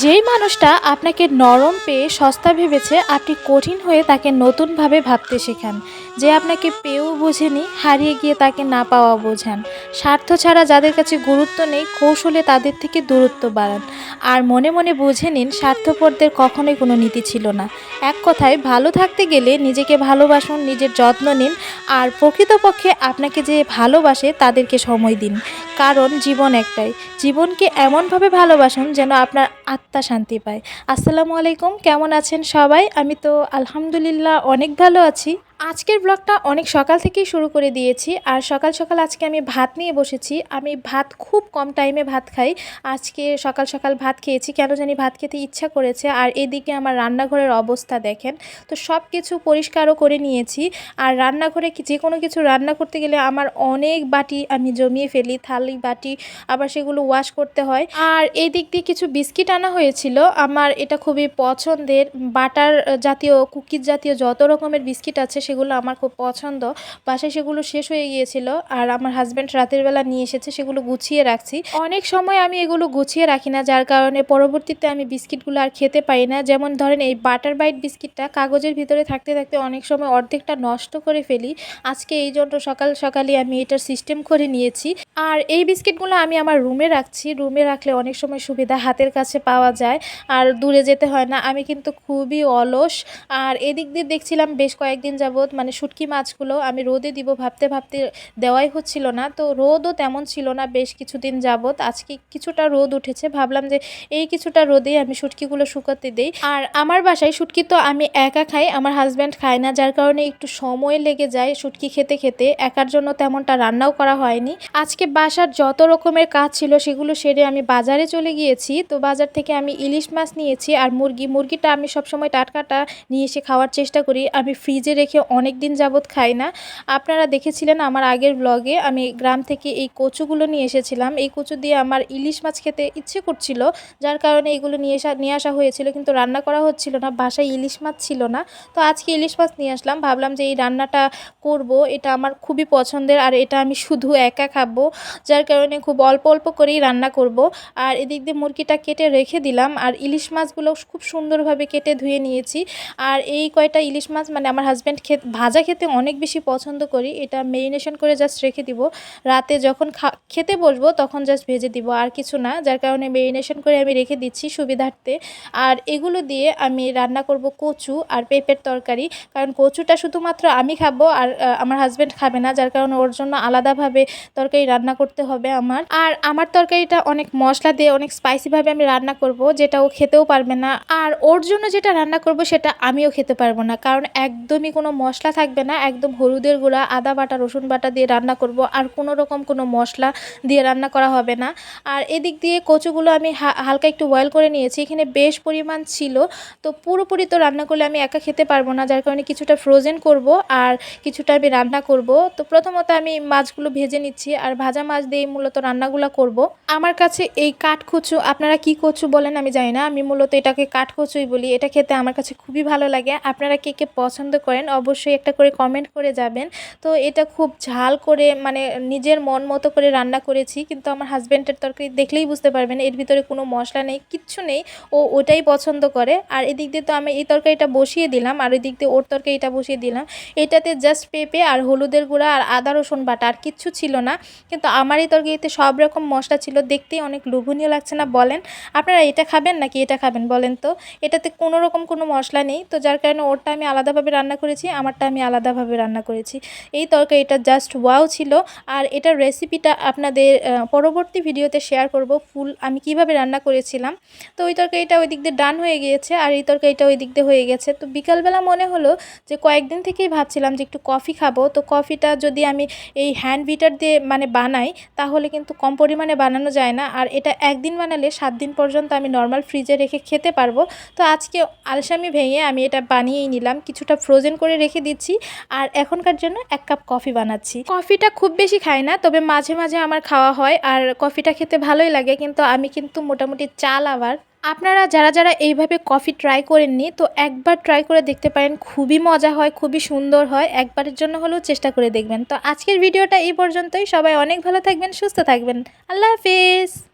যেই মানুষটা আপনাকে নরম পেয়ে সস্তা ভেবেছে আপনি কঠিন হয়ে তাকে নতুনভাবে ভাবতে শেখান। যে আপনাকে পেয়েও বোঝেনি, হারিয়ে গিয়ে তাকে না পাওয়া বোঝান। স্বার্থ ছাড়া যাদের কাছে গুরুত্ব নেই কৌশলে তাদের থেকে দূরত্ব বাড়ান। আর মনে মনে বুঝে নিন স্বার্থপরদের কখনোই কোনো নীতি ছিল না। এক কথায় ভালো থাকতে গেলে নিজেকে ভালোবাসুন, নিজের যত্ন নিন, আর প্রকৃতপক্ষে আপনাকে যে ভালোবাসে তাদেরকে সময় দিন। কারণ জীবন একটাই। জীবনকে এমনভাবে ভালোবাসুন যেন আপনার আত্মা শান্তি পায়। আসসালামু আলাইকুম, কেমন আছেন সবাই? আমি তো আলহামদুলিল্লাহ অনেক ভালো আছি। আজকের ব্লগটা অনেক সকাল থেকেই শুরু করে দিয়েছি। আর সকাল সকাল আজকে আমি ভাত নিয়ে বসেছি। আমি ভাত খুব কম টাইমে ভাত খাই। আজকে সকাল সকাল ভাত খেয়েছি, কেন জানি ভাত খেতে ইচ্ছা করেছে। আর এদিকে আমার রান্নাঘরের অবস্থা দেখেন। তো সব কিছু পরিষ্কারও করে নিয়েছি। আর রান্নাঘরে যে কোনো কিছু রান্না করতে গেলে আমার অনেক বাটি আমি জমিয়ে ফেলি, থালি বাটি, আবার সেগুলো ওয়াশ করতে হয়। আর এই দিক দিয়ে কিছু বিস্কিট আনা হয়েছিল, আমার এটা খুবই পছন্দের। বাটার জাতীয়, কুকিজ জাতীয় যত রকমের বিস্কিট আছে সেগুলো আমার খুব পছন্দ। বাসায় সেগুলো শেষ হয়ে গিয়েছিল, আর আমার হাজব্যান্ড রাতের বেলা নিয়ে এসেছে, সেগুলো গুছিয়ে রাখছি। অনেক সময় আমি এগুলো গুছিয়ে রাখি না, যার কারণে পরবর্তীতে আমি বিস্কিটগুলো আর খেতে পারি না। যেমন ধরেন এই বাটার বাইট বিস্কিটটা কাগজের ভিতরে থাকতে থাকতে অনেক সময় অর্ধেকটা নষ্ট করে ফেলি। আজকে এই জন্য সকাল সকালই আমি এটার সিস্টেম করে নিয়েছি। আর এই বিস্কিটগুলো আমি আমার রুমে রাখছি। রুমে রাখলে অনেক সময় সুবিধা, হাতের কাছে পাওয়া যায় আর দূরে যেতে হয় না। আমি কিন্তু খুবই অলস। আর এদিক দিয়ে দেখছিলাম বেশ কয়েকদিন যাবৎ মানে শুটকি মাছগুলো আমি রোদে দিব ভাবতে ভাবতে দেওয়াই হচ্ছিল না। তো রোদও তেমন ছিল না বেশ কিছুদিন যাবৎ। আজকে কিছুটা রোদ উঠেছে, ভাবলাম যে এই কিছুটা রোদেই আমি শুটকিগুলো শুকাতে দেই। আর আমার বাসায় শুটকি তো আমি একা খাই, আমার হাজব্যান্ড খায় না, যার কারণে একটু সময় লেগে যায় শুটকি খেতে খেতে। একার জন্য তেমনটা রান্নাও করা হয়নি। আজকে বাসার যত রকমের কাজ ছিল সেগুলো সেরে আমি বাজারে চলে গিয়েছি। তো বাজার থেকে আমি ইলিশ মাছ নিয়েছি আর মুরগিটা আমি সবসময় টাটকাটা নিয়ে এসে খাওয়ার চেষ্টা করি। আমি ফ্রিজে রেখে অনেক দিন যাবৎ খাই না। আপনারা দেখেছিলেন আমার আগের ব্লগে আমি গ্রাম থেকে এই কচুগুলো নিয়ে এসেছিলাম। এই কচু দিয়ে আমার ইলিশ মাছ খেতে ইচ্ছে করছিল, যার কারণে এগুলো নিয়ে আসা হয়েছিল, কিন্তু রান্না করা হচ্ছিল না, বাসায় ইলিশ মাছ ছিল না। তো আজকে ইলিশ মাছ নিয়ে আসলাম, ভাবলাম যে এই রান্নাটা করব। এটা আমার খুবই পছন্দের আর এটা আমি শুধু একা খাবো, যার কারণে খুব অল্প অল্প করেই রান্না করব। আর এদিক দিয়ে মুরগিটা কেটে রেখে দিলাম, আর ইলিশ মাছগুলো খুব সুন্দরভাবে কেটে ধুয়ে নিয়েছি। আর এই কয়টা ইলিশ মাছ মানে আমার হাজব্যান্ড ভাজা খেতে অনেক বেশি পছন্দ করি। এটা মেরিনেশন করে জাস্ট রেখে দিব, রাতে যখন খেতে বসবো তখন জাস্ট ভেজে দিব, আর কিছু না, যার কারণে মেরিনেশন করে আমি রেখে দিচ্ছি সুবিধার্থে। আর এগুলো দিয়ে আমি রান্না করব কচু আর পেঁপের তরকারি। কারণ কচুটা শুধুমাত্র আমি খাবো আর আমার হাজব্যান্ড খাবে না, যার কারণে ওর জন্য আলাদাভাবে তরকারি রান্না করতে হবে আমার। আর আমার তরকারিটা অনেক মশলা দিয়ে অনেক স্পাইসিভাবে আমি রান্না করব, যেটা ও খেতেও পারবে না। আর ওর জন্য যেটা রান্না করব সেটা আমিও খেতে পারবো না, কারণ একদমই কোনো মশলা থাকবে না। একদম হলুদের গুঁড়া, আদা বাটা, রসুন বাটা দিয়ে রান্না করব, আর কোনো রকম কোনো মশলা দিয়ে রান্না করা হবে না। আর এদিক দিয়ে কচুগুলো আমি হালকা একটু বয়েল করে নিয়েছি, এখানে বেশ পরিমাণ ছিল। তো পুরোপুরি তো রান্না করলে আমি একা খেতে পারবো না, যার কারণে কিছুটা ফ্রোজেন করব আর কিছুটা আমি রান্না করব। তো প্রথমত আমি মাছগুলো ভেজে নিচ্ছি, আর ভাজা মাছ দিয়ে মূলত রান্নাগুলো করব। আমার কাছে এই কাঠকচু, আপনারা কি কচু বলেন আমি জানি না, আমি মূলত এটাকে কাঠকচুই বলি। এটা খেতে আমার কাছে খুবই ভালো লাগে। আপনারা কে কে পছন্দ করেন অবশ্যই একটা করে কমেন্ট করে যাবেন। তো এটা খুব ঝাল করে মানে নিজের মন মতো করে রান্না করেছি, কিন্তু আমার হাজব্যান্ডের তরকারি দেখলেই বুঝতে পারবেন এর ভিতরে কোনো মশলা নেই, কিচ্ছু নেই, ও ওটাই পছন্দ করে। আর এদিক দিয়ে তো আমি এই তরকারিটা বসিয়ে দিলাম, আর ওই দিক দিয়ে ওর তরকারিটা বসিয়ে দিলাম। এটাতে জাস্ট পেঁপে আর হলুদের গুঁড়া আর আদা রসুন বাটা, আর কিচ্ছু ছিল না। কিন্তু আমার এই তরকারিতে সব রকম মশলা ছিল, দেখতেই অনেক লোভনীয় লাগছে না বলেন? আপনারা এটা খাবেন নাকি এটা খাবেন বলেন তো? এটাতে কোনো রকম কোনো মশলা নেই, তো যার কারণে ওরটা আমি আলাদাভাবে রান্না করেছি, আমারটা আমি আলাদাভাবে রান্না করেছি। এই তরকারিটা জাস্ট ওয়াও ছিল। আর এটার রেসিপিটা আপনাদের পরবর্তী ভিডিওতে শেয়ার করব ফুল আমি কিভাবে রান্না করেছিলাম। তো ওই তরকারিটা ওই দিক দিয়ে ডান হয়ে গিয়েছে, আর এই তরকারিটা ওই দিক দিয়ে হয়ে গেছে। তো বিকালবেলা মনে হলো যে কয়েকদিন থেকেই ভাবছিলাম যে একটু কফি খাবো। তো কফিটা যদি আমি এই হ্যান্ড বিটার দিয়ে মানে বানাই তাহলে কিন্তু কম পরিমাণে বানানো যায় না, আর এটা একদিন বানালে 7 দিন পর্যন্ত আমি নর্মাল ফ্রিজে রেখে খেতে পারবো। তো আজকে আলসামি ভেঙে আমি এটা বানিয়েই নিলাম, কিছুটা ফ্রোজেন করে রেখে দিচ্ছি, আর এখনকার জন্য 1 কাপ কফি বানাচ্ছি। কফিটা খুব বেশি খাই না, তবে মাঝে মাঝে আমার খাওয়া হয়, আর কফিটা খেতে ভালোই লাগে, কিন্তু আমি কিন্তু মোটামুটি চা লাভার। আপনারা যারা যারা এইভাবে কফি ট্রাই করেননি তো একবার ট্রাই করে দেখতে পারেন, খুবই মজা হয়, খুবই সুন্দর হয়, একবারের জন্য হলেও চেষ্টা করে দেখবেন। তো আজকের ভিডিওটা এই পর্যন্তই, সবাই অনেক ভালো থাকবেন, সুস্থ থাকবেন, আল্লাহ হাফিজ।